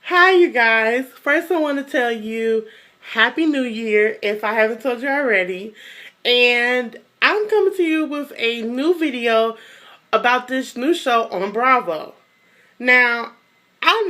Hi, you guys. First, I want to tell you Happy New Year if I haven't told you already. And I'm coming to you with a new video about this new show on Bravo. Now, I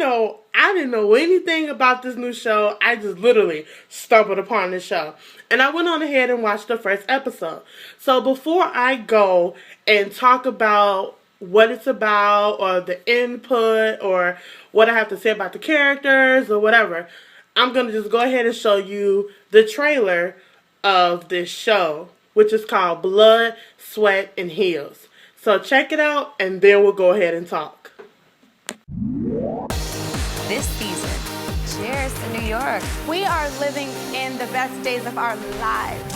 didn't know anything about this new show. I just literally stumbled upon this show. And I went on ahead and watched the first episode. So before I go and talk about what it's about or the input or what I have to say about the characters or whatever, I'm going to just go ahead and show you the trailer of this show, which is called Blood, Sweat, and Heels. So check it out and then we'll go ahead and talk. This season, cheers to New York. We are living in the best days of our lives.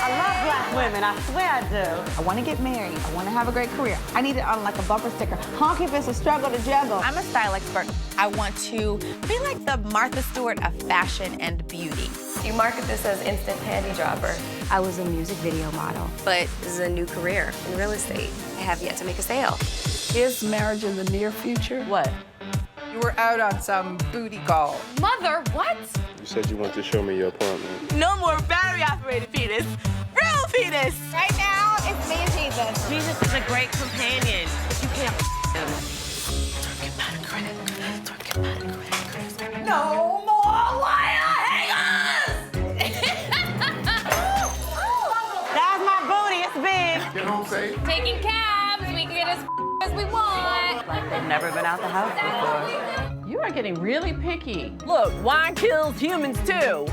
I love black women, I swear I do. I want to get married. I want to have a great career. I need it on like a bumper sticker. Honky if it's a struggle to juggle. I'm a style expert. I want to be like the Martha Stewart of fashion and beauty. You market this as instant panty dropper. I was a music video model. But this is a new career in real estate. I have yet to make a sale. Is marriage in the near future? What? You were out on some booty call. Mother, what? You said you wanted to show me your apartment. No more battery-operated penis. Real penis. Right now, it's me and Jesus. Jesus is a great companion, but you can't him. No more wire hangers! That's my booty, it's big. You know what I'm saying? Taking cabs, we can get as we want. Like they've never been out the house before. You are getting really picky. Look, wine kills humans too.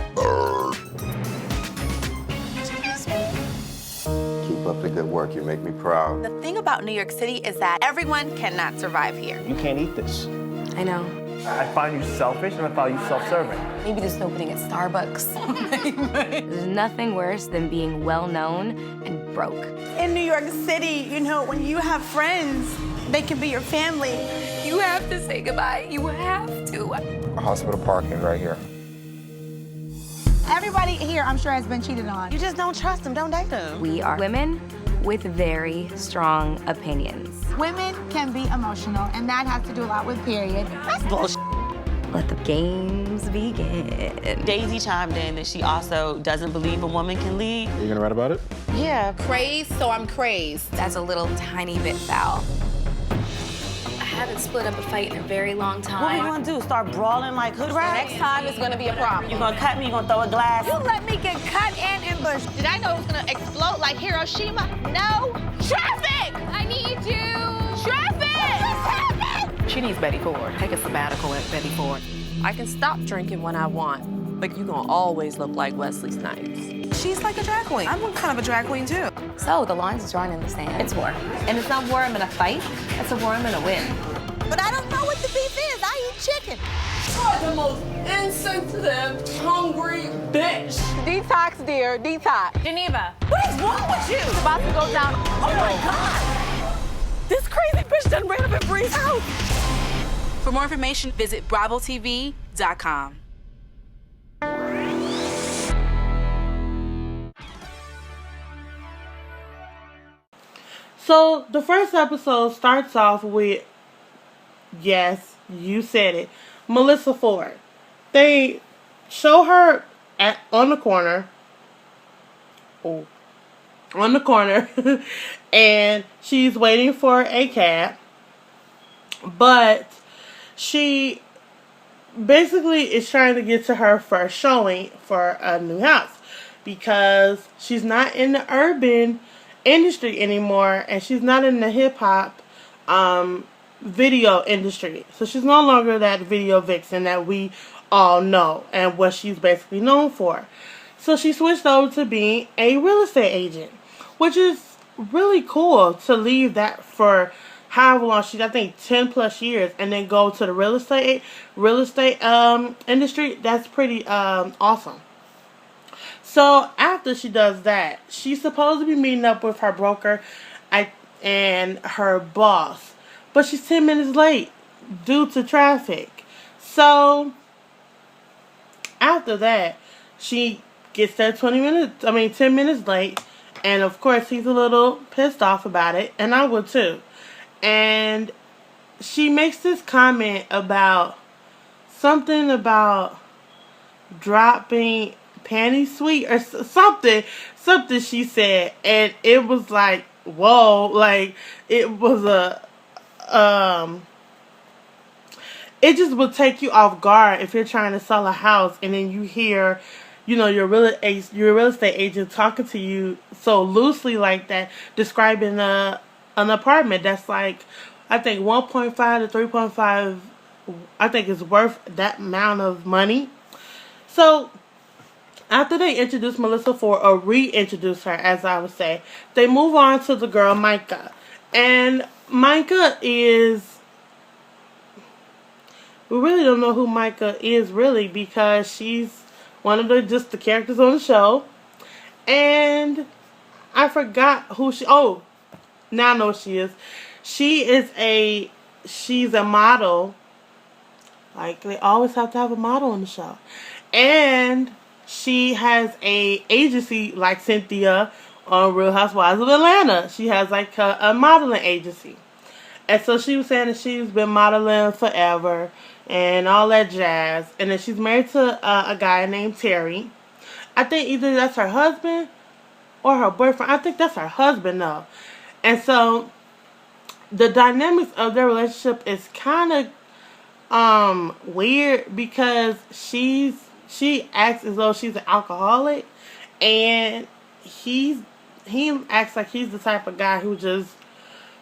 Keep up the good work. You make me proud. The thing about New York City is that everyone cannot survive here. You can't eat this. I know. I find you selfish and I find you self-serving. Maybe there's no opening at Starbucks. There's nothing worse than being well-known and broke. In New York City, you know, when you have friends, they can be your family. You have to say goodbye. You have to. Hospital parking right here. Everybody here, I'm sure, has been cheated on. You just don't trust them, don't date them. We are women with very strong opinions. Women can be emotional, and that has to do a lot with period. That's bullshit. Let the games begin. Daisy chimed in that she also doesn't believe a woman can lead. Are you gonna write about it? Yeah. Crazed, so I'm crazed. That's a little tiny bit foul. I haven't split up a fight in a very long What time. we gonna do? Start brawling like hood rats? Next time it's gonna be a problem. You gonna cut me? You gonna throw a glass? You let me get cut and ambushed. Did I know it was gonna explode like Hiroshima? No. Traffic! I need you. Traffic! She needs Betty Ford. Take a sabbatical at Betty Ford. I can stop drinking when I want, but you gonna always look like Wesley Snipes. She's like a drag queen. I'm kind of a drag queen too. So the line's drawn in the sand. It's war. And it's not war I'm gonna fight, it's a war I'm gonna win. But I don't know what the beef is. I eat chicken. You're the most insensitive, hungry bitch. Detox, dear, detox. Geneva. What is wrong with you? It's about to go down. Oh my God! This crazy bitch done ran up at Bree's house. For more information, visit BravoTV.com. So the first episode starts off with, yes, you said it, Melissa Ford. They show her on the corner. Oh, on the corner. And she's waiting for a cab. But she basically is trying to get to her first showing for a new house. Because she's not in the urban industry anymore, and she's not in the hip-hop video industry. So she's no longer that video vixen that we all know and what she's basically known for. So she switched over to being a real estate agent, which is really cool to leave that for however long she's, I think 10 plus years, and then go to the real estate industry. That's pretty awesome. So after she does that, she's supposed to be meeting up with her broker and her boss. But she's 10 minutes late due to traffic. So after that, she gets there 10 minutes late. And of course, he's a little pissed off about it. And I would too. And she makes this comment about something about dropping panty sweet or something she said, and it was like, whoa, like it was it just will take you off guard if you're trying to sell a house and then you hear, your real estate agent talking to you so loosely like that, describing an apartment that's like, I think 1.5 to 3.5, I think is worth that amount of money. So after they introduce Melissa Ford, or reintroduce her, as I would say, they move on to the girl Micah. And Micah is, we really don't know who Micah is really, because she's one of the characters on the show. And I forgot who now I know what she is. She's a model. Like, they always have to have a model on the show. And she has a agency like Cynthia on Real Housewives of Atlanta. She has like a modeling agency. And so she was saying that she's been modeling forever and all that jazz. And then she's married to a guy named Terry. I think either that's her husband or her boyfriend. I think that's her husband though. And so the dynamics of their relationship is kind of weird, because she acts as though she's an alcoholic, and he acts like he's the type of guy who just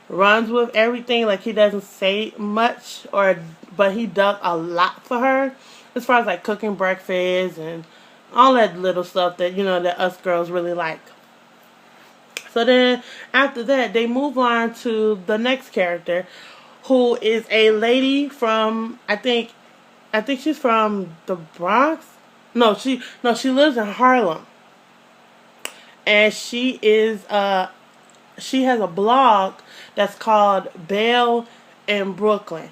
runs with everything. Like, he doesn't say much, but he does a lot for her, as far as like cooking breakfast and all that little stuff that that us girls really like. So then after that, they move on to the next character, who is a lady from, I think she's from the Bronx. No, she lives in Harlem. And she has a blog that's called Belle in Brooklyn.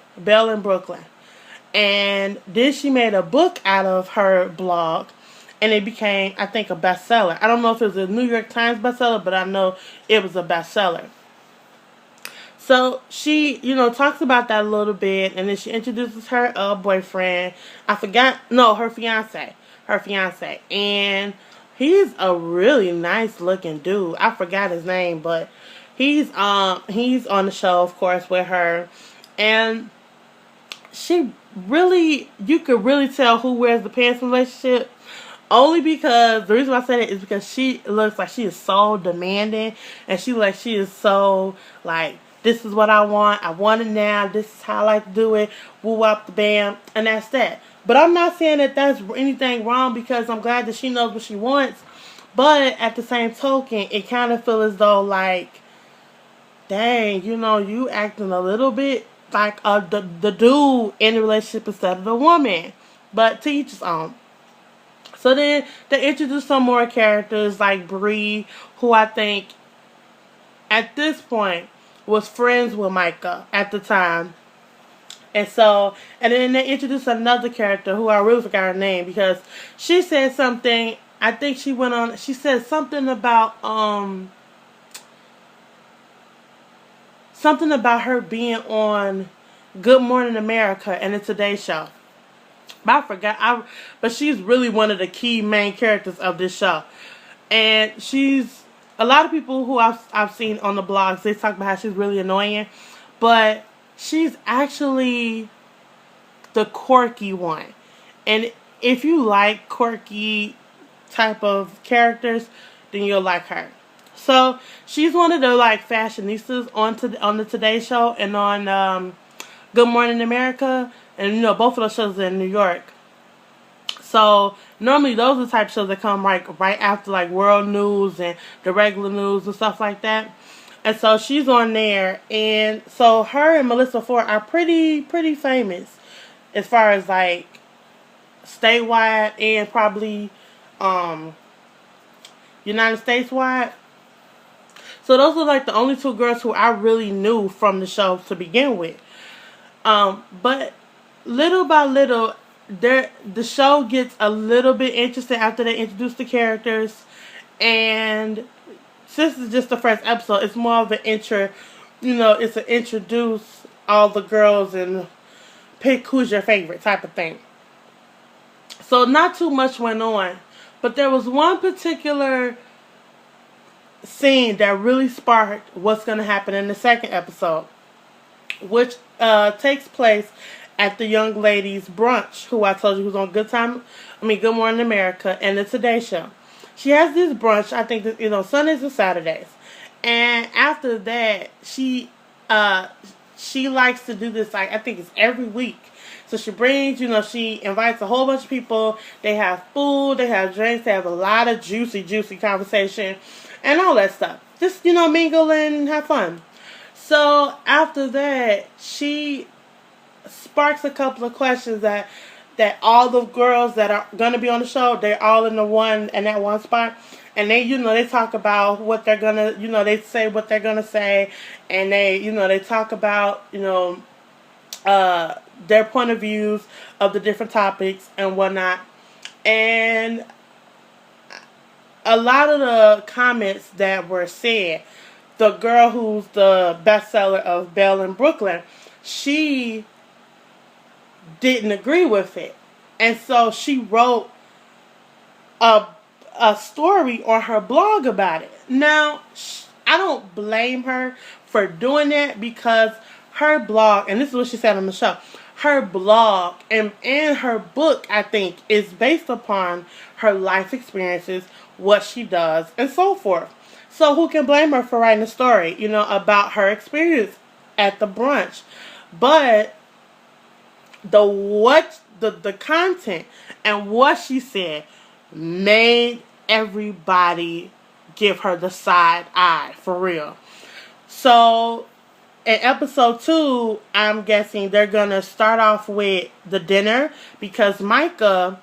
And then she made a book out of her blog, and it became, I think, a bestseller. I don't know if it was a New York Times bestseller, but I know it was a bestseller. So she, talks about that a little bit, and then she introduces her boyfriend. Her fiance. And he's a really nice looking dude. I forgot his name, but he's on the show, of course, with her. And you could really tell who wears the pants in the relationship. Only because, the reason why I said it is because she looks like she is so demanding, and she is so like, this is what I want it now, this is how I like to do it, woo up the bam, and that's that. But I'm not saying that that's anything wrong, because I'm glad that she knows what she wants. But at the same token, it kind of feels as though like, dang, you acting a little bit like the dude in the relationship instead of the woman. But to each his own. So then they introduce some more characters like Bree, who I think at this point was friends with Micah at the time. And then they introduced another character who I really forgot her name, because she said something, I think she said something about her being on Good Morning America and the Today Show. But I forgot. But she's really one of the key main characters of this show. And she's, a lot of people who I've seen on the blogs, they talk about how she's really annoying. But she's actually the quirky one. And if you like quirky type of characters, then you'll like her. So she's one of the like fashionistas on the Today Show and on Good Morning America. And both of those shows are in New York. So normally those are the type of shows that come right after like world news and the regular news and stuff like that. And so she's on there, and so her and Melissa Ford are pretty famous as far as like statewide and probably United States wide. So those are like the only two girls who I really knew from the show to begin with. But little by little, the show gets a little bit interesting after they introduce the characters. And since it's just the first episode, it's more of an it's an introduce all the girls and pick who's your favorite type of thing. So not too much went on. But there was one particular scene that really sparked what's going to happen in the second episode, which takes place at the young lady's brunch, who I told you was on Good Morning America and the Today Show. She has this brunch, I think, Sundays and Saturdays. And after that, she likes to do this, like, I think it's every week. So she brings, she invites a whole bunch of people. They have food, they have drinks, they have a lot of juicy conversation and all that stuff. Just, mingle and have fun. So after that, she sparks a couple of questions that all the girls that are going to be on the show, they're all in that one spot. And they, they talk about what they're going to, they say what they're going to say. And they, they talk about, their point of views of the different topics and whatnot. And a lot of the comments that were said, the girl who's the bestseller of Belle in Brooklyn, she didn't agree with it. And so she wrote a story on her blog about it. Now, I don't blame her for doing that, because her blog, and this is what she said on the show, her blog and her book, I think, is based upon her life experiences, what she does, and so forth. So who can blame her for writing a story, about her experience at the brunch? But the content and what she said made everybody give her the side eye, for real. So in episode 2, I'm guessing they're gonna start off with the dinner, because Micah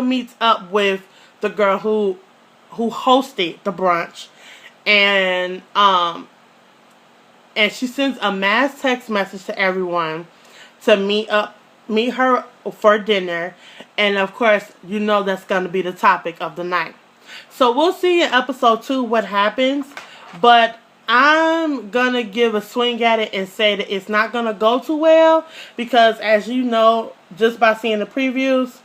meets up with the girl who hosted the brunch, and she sends a mass text message to everyone to meet her for dinner. And of course, that's going to be the topic of the night. So we'll see in episode 2 what happens. But I'm going to give a swing at it and say that it's not going to go too well. Because as you know, just by seeing the previews,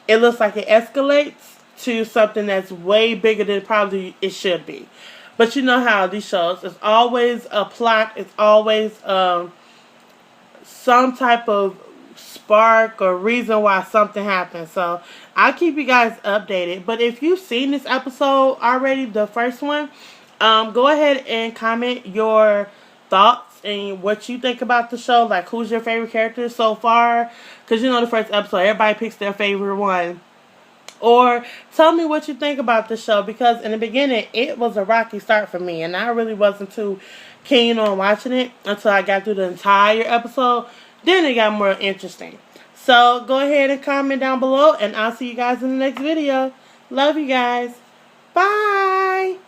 it looks like it escalates to something that's way bigger than probably it should be. But you know how these shows, it's always a plot. It's always some type of spark or reason why something happens. So I'll keep you guys updated. But if you've seen this episode already, the first one, go ahead and comment your thoughts and what you think about the show. Like, who's your favorite character so far? Because the first episode, everybody picks their favorite one. Or tell me what you think about the show, because in the beginning it was a rocky start for me, and I really wasn't too keen on watching it until I got through the entire episode. Then it got more interesting. So go ahead and comment down below, and I'll see you guys in the next video. Love you guys. Bye.